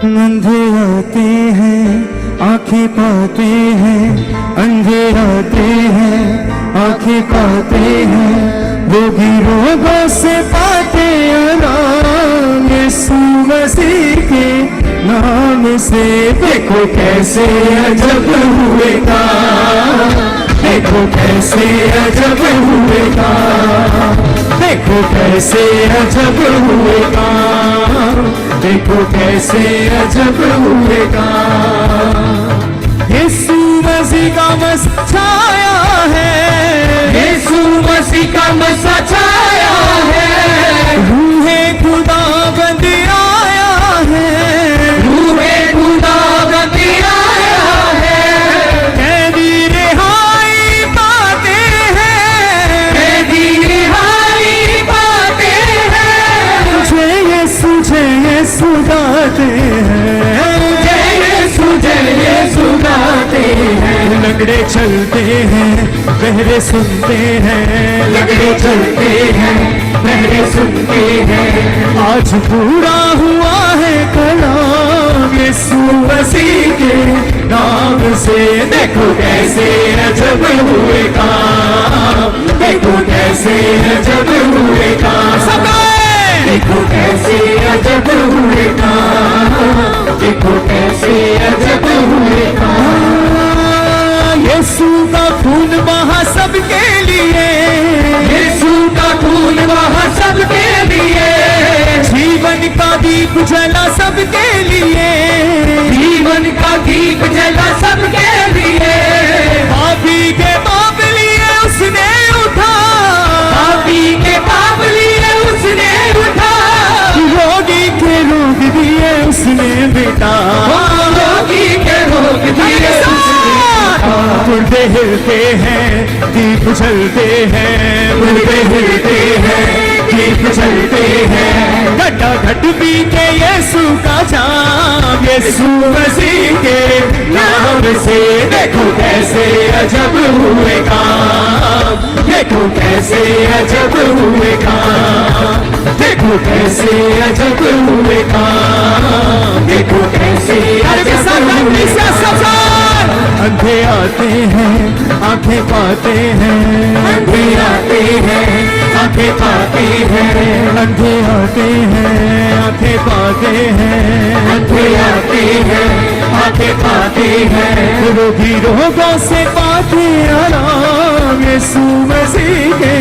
अंधे आते हैं आंखें पाते हैं, अंधे आते हैं आंखें पाते हैं, रोगी रोगों से पाते आराम यीशु मसीह के नाम से। देखो कैसे अजब हुए काम, देखो कैसे अजब हुए काम, देखो कैसे अजब हुए काम, देखो कैसे अजब हुए काम। यीशु मसीह का मसा छाया है, यीशु मसीह का मसा छाया है, रूहे खुदा बंद आया है, रूहे खुदा बंद आया है, कैदी रिहाई पाते हैं, कैदी रिहाई पाते हैं, जय यीशु गाते हैं, जय यीशु गाते हैं। लंगड़े चलते हैं बहरे सुनते हैं, लंगड़े चलते हैं बहरे सुनते हैं, आज पूरा हुआ है कलाम यीशु मसीह के नाम से। देखो कैसे अजब हुए काम, देखो कैसे अजब हुए काम, देखो कैसे अजब हुए काम, देखो कैसे अजब हुए काम। यीशु का खून बहा सबके लिए, यीशु का खून बहा सबके लिए, जीवन का दीप जला सबके लिए, जीवन का दीप जला सबके लिए, पापी के पाप लिए उसने उठा, पापी के पाप लिए उसने उठा, रोगी के रोग दिए उसने मिटा, रोगी के रोग दिए मुर्दे हिलते हैं दीप जलते हैं, मुर्दे हिलते हैं दीप जलते हैं, घटा घट पी के यीशु का जाम यीशु मसीह के नाम से। देखो कैसे अजब हुए काम, देखो कैसे अजब हुए काम, देखो कैसे अजब हुए काम, देखो कैसे अजब हुए काम। अंधे आते हैं आंखें पाते हैं, अंधे आते हैं आंखें पाते हैं, अंधे आते हैं आंखें पाते हैं, अंधे आते हैं आंखें पाते हैं, रोगी रोगों से पाते आराम यीशु मसीह के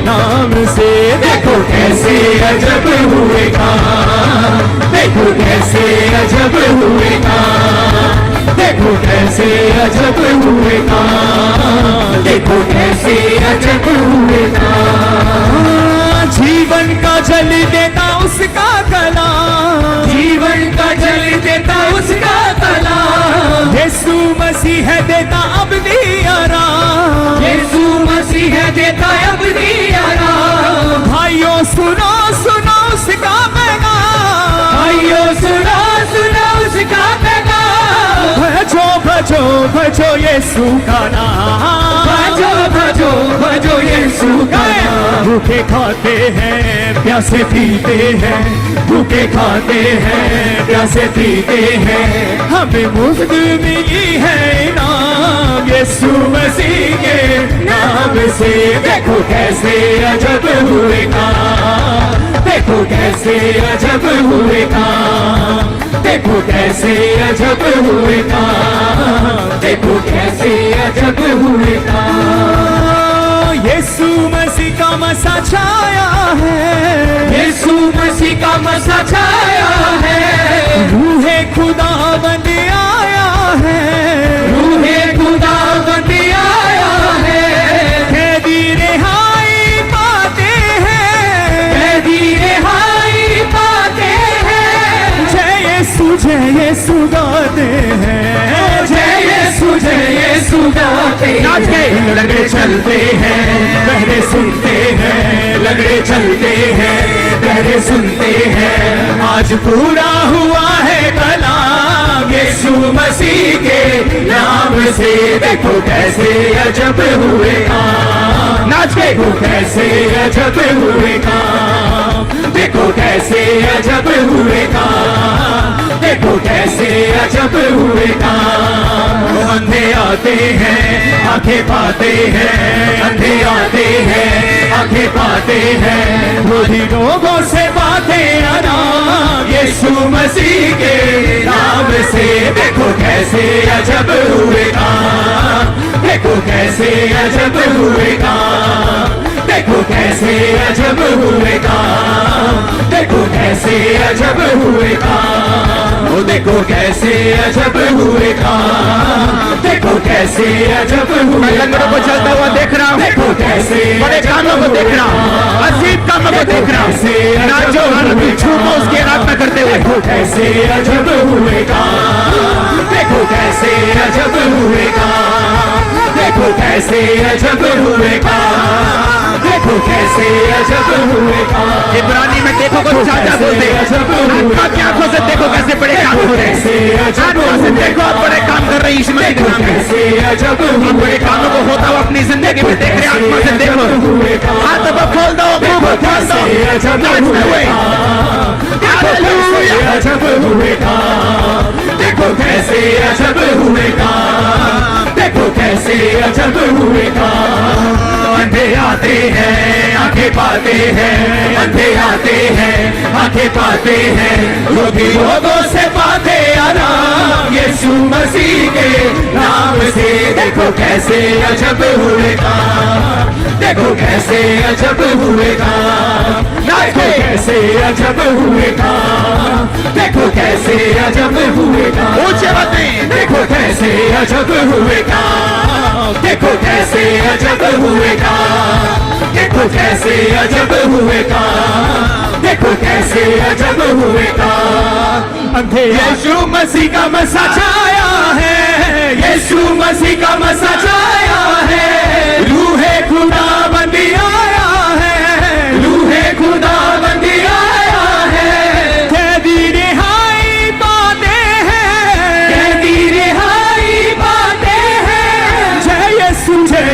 नाम से। देखो कैसे अजब हुए काम, देखो कैसे अजब हुए काम, देखो कैसे अजब हुए काम, देखो कैसे अजब हुए काम। जीवन का जल देता उसका कलाम, जीवन का जल देता उसका कलाम, यीशु मसीह है देता अब्दी आराम, यीशु मसीह है देता अब्दी आराम। भाइयों सुनो सुनो उसका पैगाम, भाइयों सुनो सुनो उसका पैगाम, भजो भजो भजो यीशु का नाम, भजो भजो भजो यीशु का नाम। भूखे खाते हैं प्यासे पीते हैं, भूखे खाते हैं प्यासे पीते हैं, हमें मुफ्त मिली है इनाम यीशु मसीह के नाम से। देखो कैसे अजब हुए काम, देखो कैसे अजब हुए काम, देखो कैसे अजब हुए काम, देखो कैसे अजब हुए काम। यीशु मसीह का मसा छाया है, यीशु मसीह का मसा छाया है, रूहे खुदा बंद आया है, रूहे खुदा बंद आया है, कैदी रिहाई पाते हैं, कैदी रिहाई पाते हैं, जय यीशु गाते हैं, जय यीशु गाते हैं। लंगड़े चलते हैं बहरे सुनते हैं, लंगड़े चलते हैं बहरे सुनते हैं, आज पूरा हुआ है कलाम यीशु मसीह के नाम से। देखो कैसे अजब हुए काम, नाच के देखो कैसे अजब हुए काम, देखो कैसे अजब हुए काम, देखो कैसे अजब हुए काम। वो अंधे आते हैं आंखें पाते हैं, अंधे आते हैं आंखें पाते हैं, बुद्धि लोगों से बातें आराम यीशु मसीह के नाम से। देखो कैसे अजब हुए काम, देखो कैसे अजब हुए काम, देखो कैसे अजब हुए काम, देखो कैसे अजब हुए काम। ओ देखो कैसे अजब हुए काम, देखो कैसे अजब हुए। लंगड़ों को चलता हुआ देख रहा हूँ, देखो कैसे बड़े कामों को देख रहा हूँ, अजीब कामों को देख रहा हूँ, नाचो झूमो उसकी आराधना करते हुए। देखो कैसे अजब हुए काम, देखो कैसे अजब हुए काम, देखो कैसे अजब हुए काम, देखो कैसे अजब हुए काम। इब्रानी में देखो को चाचा बोलते हैं, आत्मा की आंखों से देखो कैसे बड़े काम हो रहे हैं, आत्मा से देखो आप बड़े काम कर रहे हैं यीशु मसीह के नाम में। आप बड़े कामों को होता हुआ अपनी जिंदगी में देख रहे हैं, आत्मा से देखो, हाथ को खोल दो, मुंह को खोल दो, नाचते हुए। हालेलुया। अजब हुए काम, देखो कैसे अजब हुए काम, देखो कैसे अजब हुए काम। अंधे आते हैं आंखें पाते हैं, अंधे आते हैं आंखें पाते हैं, रोगी लोगों से बातें आराम यीशु मसीह के नाम से। देखो कैसे अजब हुए काम, देखो कैसे अजब हुए काम, देखो कैसे अजब हुए काम, देखो कैसे अजब हुए काम। ऊंचे बातें देखो कैसे अजब हुए काम, देखो कैसे अजब हुए काम, देखो कैसे अजब हुए काम, देखो कैसे अजब हुए काम। अंधे यीशु मसीह का मसा छाया है, यीशु मसीह का मसा छाया है, रूहे खुदा बंदी आया है, रूहे खुदा बंदी आया है। कैदी रिहाई पाते हैं, कैदी रिहाई पाते हैं, जय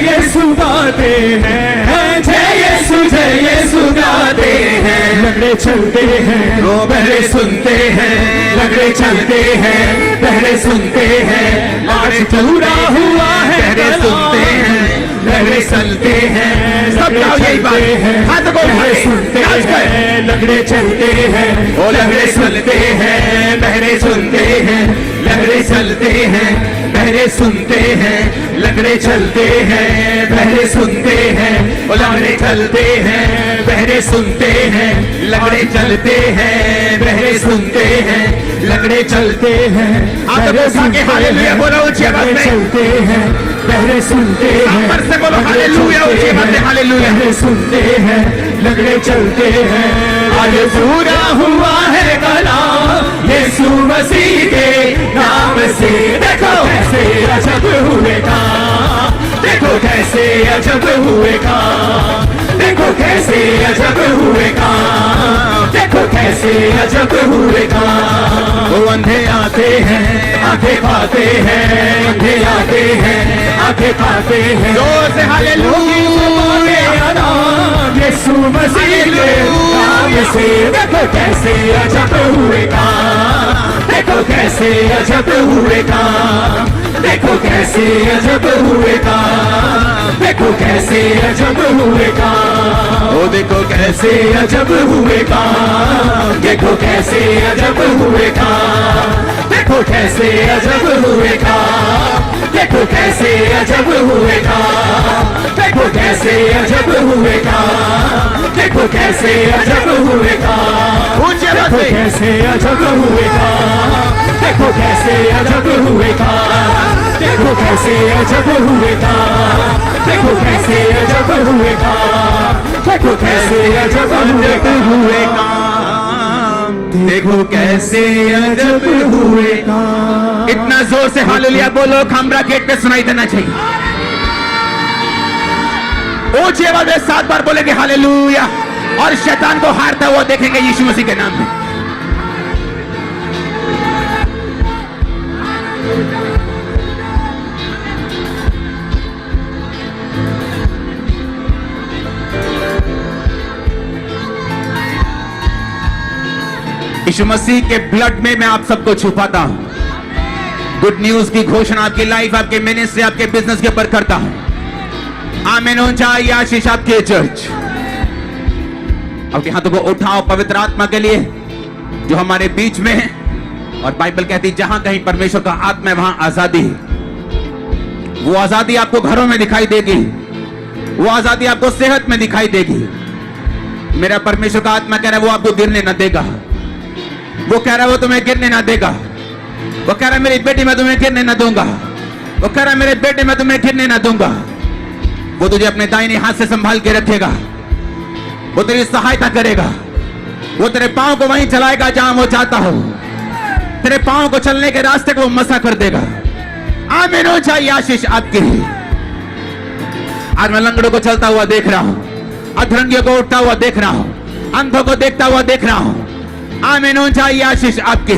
यीशु गाते हैं, जय यीशु गाते हैं। लंगड़े चलते हैं वो बहरे सुनते हैं, लंगड़े चलते हैं बहरे सुनते हैं, आज पूरा हुआ है बहरे सुनते हैं, लंगड़े चलते हैं सब गाओ यही बात, हाथ को बहरे सुनते हैं, लंगड़े चलते हैं ओ लंगड़े सुनते हैं, बहरे सुनते हैं, लंगड़े चलते हैं बहरे सुनते हैं, लंगड़े चलते हैं बहरे सुनते हैं, ओ लंगड़े चलते हैं बहरे सुनते हैं, लंगड़े चलते हैं बहरे सुनते हैं, लंगड़े चलते हैं हाथ उठा के हालेलुया बोलो ऊंची आवाज में, चलते हैं बहरे सुनते हैं, ऊपर से बोलो हालेलुया ऊंची आवाज में हालेलुया। बहरे सुनते हैं लंगड़े चलते हैं, आज पूरा हुआ है कलाम यीशु मसीह के नाम से। देखो कैसे अजब हुए काम, देखो कैसे अजब हुए काम, देखो कैसे अजब हुए काम, देखो कैसे अजब हुए काम। वो अंधे आते हैं आंखें पाते हैं, अंधे आते हैं आंखें पाते हैं, जोर से हालेलुया। यीशु मसीह के नाम से। देखो कैसे अजब हुए काम, देखो कैसे अजब हुए काम, देखो कैसे अजब हुए काम, देखो कैसे अजब हुए काम। ओ देखो कैसे अजब हुए काम, देखो कैसे अजब हुए काम, देखो कैसे अजब हुए काम, देखो कैसे अजब हुए काम, देखो कैसे अजब हुए काम, देखो कैसे अजब हुए काम। ऊंचे देखो बातें कैसे अजब हुए काम, देखो कैसे अजब हुए काम, देखो कैसे अजब हुए काम, देखो कैसे अजब हुए काम, देखो कैसे अजब हुए काम, देखो कैसे अजब हुए काम। इतना जोर से हालेलुया बोलो खामरा गेट पे सुनाई देना चाहिए। ऊंची आवाज में 7 बार बोलेंगे हालेलुया और शैतान को हारता हुआ देखेंगे यीशु मसीह के नाम में। यीशु मसीह के ब्लड में मैं आप सबको छुपाता हूं। गुड न्यूज की घोषणा आपकी लाइफ, आपके मिनिस्ट्री, आपके बिजनेस के ऊपर करता हूं। आमीन हो जाए ये आशीष आपके चर्च। अपने हाथों को उठाओ पवित्र आत्मा के लिए जो हमारे बीच में है। और बाइबल कहती जहां कहीं परमेश्वर का आत्मा है वहां आजादी है। वो आजादी आपको घरों में दिखाई देगी, वो आजादी आपको सेहत में दिखाई देगी। मेरा परमेश्वर का आत्मा कह रहा है वो आपको गिरने ना देगा। वो कह रहा है वो तुम्हें गिरने ना देगा। वो कह रहा है मेरी बेटी मैं तुम्हें गिरने ना दूंगा। वो कह रहा है मेरे बेटे मैं तुम्हें गिरने ना दूंगा। वो तुझे अपने दाहिने हाथ से संभाल के रखेगा। वो तेरी सहायता करेगा। वो तेरे पांव को वहीं चलाएगा जहां वो चाहता हो। तेरे पांव को चलने के रास्ते को वो मसा कर देगा। आमीन हो जाए आशीष आपकी। आज मैं लंगड़ों को चलता हुआ देख रहा हूं, अधरंगियों को उठता हुआ देख रहा हूं, अंधों को देखता हुआ देख रहा हूं। आमीन हो जाए आशीष आपकी।